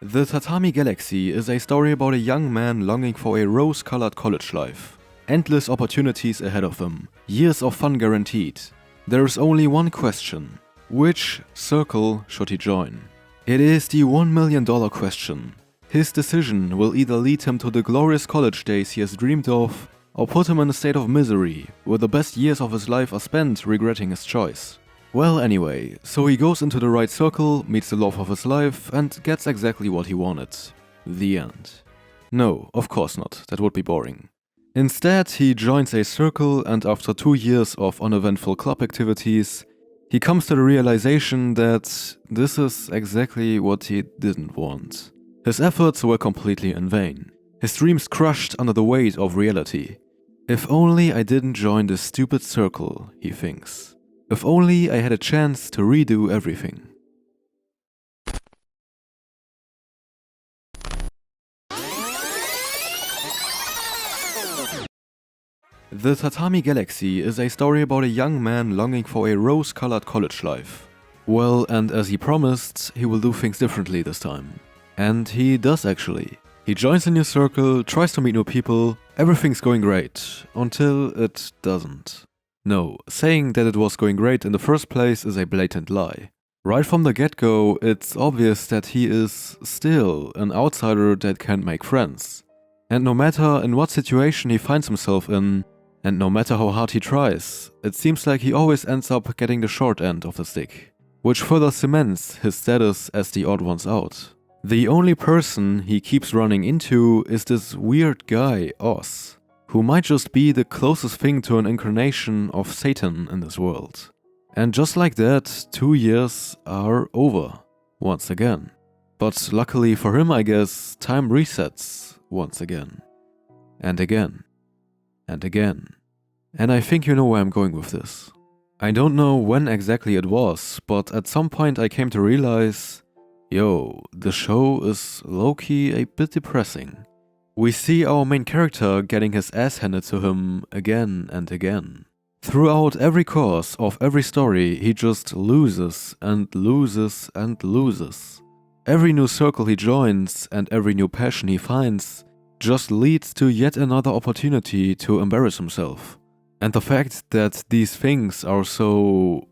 The Tatami Galaxy is a story about a young man longing for a rose-colored college life. Endless opportunities ahead of him, years of fun guaranteed. There is only one question. Which circle should he join? It is the $1 million question. His decision will either lead him to the glorious college days he has dreamed of, or put him in a state of misery, where the best years of his life are spent regretting his choice. Well, anyway, so he goes into the right circle, meets the love of his life, and gets exactly what he wanted. The end. No, of course not, that would be boring. Instead, he joins a circle, and after 2 years of uneventful club activities, he comes to the realization that this is exactly what he didn't want. His efforts were completely in vain. His dreams crushed under the weight of reality. If only I didn't join this stupid circle, he thinks. If only I had a chance to redo everything. The Tatami Galaxy is a story about a young man longing for a rose-colored college life. Well, and as he promised, he will do things differently this time. And he does actually. He joins a new circle, tries to meet new people, everything's going great, until it doesn't. No, saying that it was going great in the first place is a blatant lie. Right from the get-go, it's obvious that he is still an outsider that can't make friends. And no matter in what situation he finds himself in, and no matter how hard he tries, it seems like he always ends up getting the short end of the stick, which further cements his status as the odd ones out. The only person he keeps running into is this weird guy, Oz, who might just be the closest thing to an incarnation of Satan in this world. And just like that, 2 years are over, once again. But luckily for him, I guess, time resets once again. And again. And again. And I think you know where I'm going with this. I don't know when exactly it was, but at some point I came to realize, yo, the show is low-key a bit depressing. We see our main character getting his ass handed to him again and again. Throughout every course of every story, he just loses and loses and loses. Every new circle he joins and every new passion he finds just leads to yet another opportunity to embarrass himself. And the fact that these things are so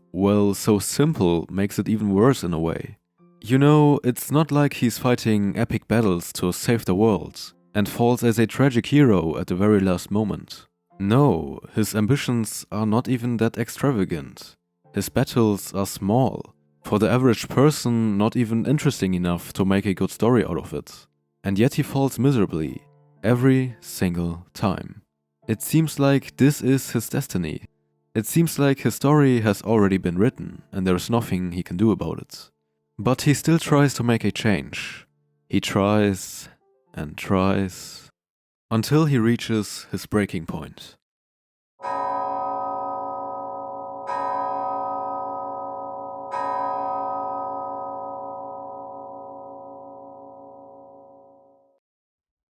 simple makes it even worse in a way. You know, it's not like he's fighting epic battles to save the world and falls as a tragic hero at the very last moment. No, his ambitions are not even that extravagant. His battles are small, for the average person not even interesting enough to make a good story out of it. And yet he falls miserably, every single time. It seems like this is his destiny. It seems like his story has already been written and there is nothing he can do about it. But he still tries to make a change. He tries and tries until he reaches his breaking point.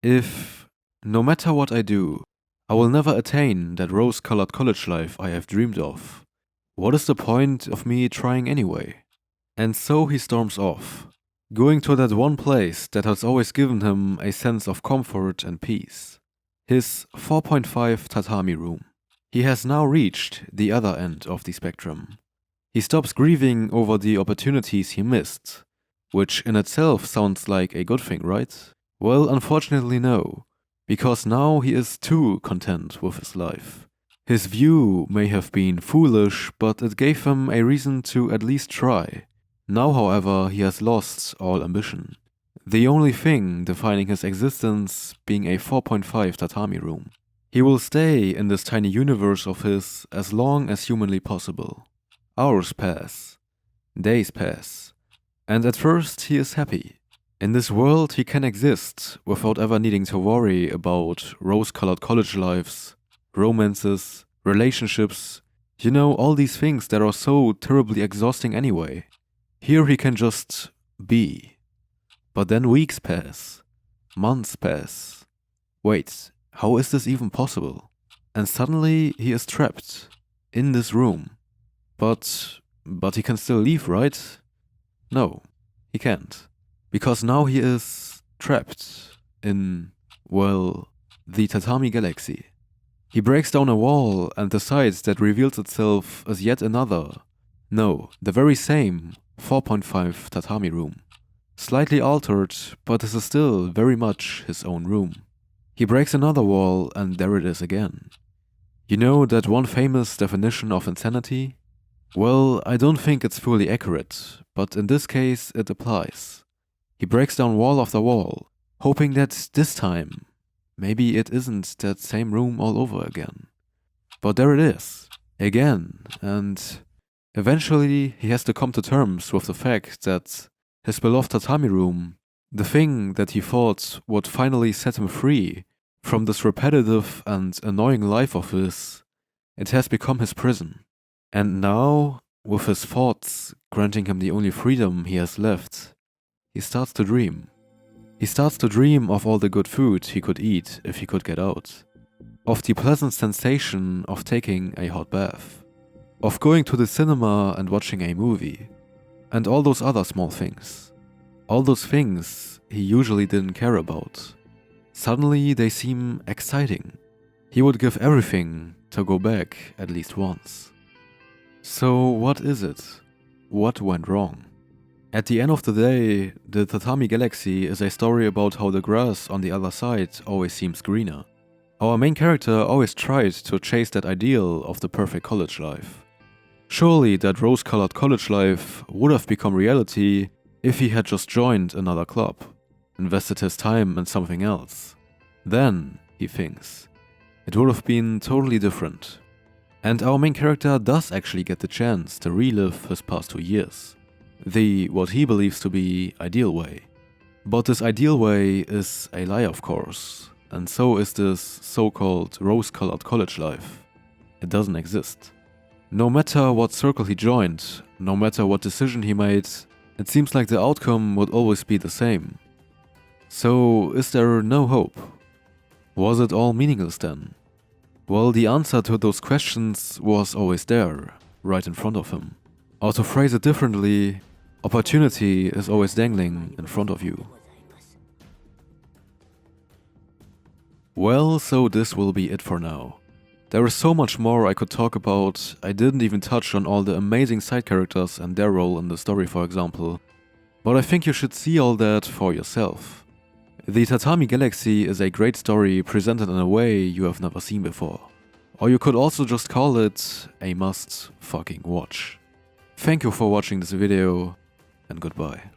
If, no matter what I do, I will never attain that rose-colored college life I have dreamed of, what is the point of me trying anyway? And so he storms off, going to that one place that has always given him a sense of comfort and peace. His 4.5 tatami room. He has now reached the other end of the spectrum. He stops grieving over the opportunities he missed, which in itself sounds like a good thing, right? Well, unfortunately no, because now he is too content with his life. His view may have been foolish, but it gave him a reason to at least try. Now, however, he has lost all ambition. The only thing defining his existence being a 4.5 tatami room. He will stay in this tiny universe of his as long as humanly possible. Hours pass. Days pass. And at first he is happy. In this world he can exist without ever needing to worry about rose-colored college lives, romances, relationships, you know, all these things that are so terribly exhausting anyway. Here he can just be. But then weeks pass, months pass. Wait, how is this even possible? And suddenly he is trapped in this room. But he can still leave, right? No, he can't. Because now he is trapped in, well, the Tatami Galaxy. He breaks down a wall and decides that reveals itself as yet another, no, the very same 4.5 tatami room. Slightly altered, but this is still very much his own room. He breaks another wall and there it is again. You know that one famous definition of insanity? Well, I don't think it's fully accurate, but in this case it applies. He breaks down wall after wall, hoping that this time, maybe it isn't that same room all over again. But there it is, again, and eventually he has to come to terms with the fact that his beloved tatami room, the thing that he thought would finally set him free from this repetitive and annoying life of his, it has become his prison. And now, with his thoughts granting him the only freedom he has left, he starts to dream. He starts to dream of all the good food he could eat if he could get out, of the pleasant sensation of taking a hot bath, of going to the cinema and watching a movie, and all those other small things. All those things he usually didn't care about. Suddenly they seem exciting. He would give everything to go back at least once. So what is it? What went wrong? At the end of the day, the Tatami Galaxy is a story about how the grass on the other side always seems greener. Our main character always tried to chase that ideal of the perfect college life. Surely that rose-colored college life would have become reality if he had just joined another club, invested his time in something else. Then, he thinks, it would have been totally different. And our main character does actually get the chance to relive his past 2 years. The, what he believes to be, ideal way. But this ideal way is a lie, of course, and so is this so-called rose-colored college life. It doesn't exist. No matter what circle he joined, no matter what decision he made, it seems like the outcome would always be the same. So, is there no hope? Was it all meaningless then? Well, the answer to those questions was always there, right in front of him. Or to phrase it differently, opportunity is always dangling in front of you. Well, so this will be it for now. There is so much more I could talk about. I didn't even touch on all the amazing side characters and their role in the story, for example. But I think you should see all that for yourself. The Tatami Galaxy is a great story presented in a way you have never seen before. Or you could also just call it a must fucking watch. Thank you for watching this video, and goodbye.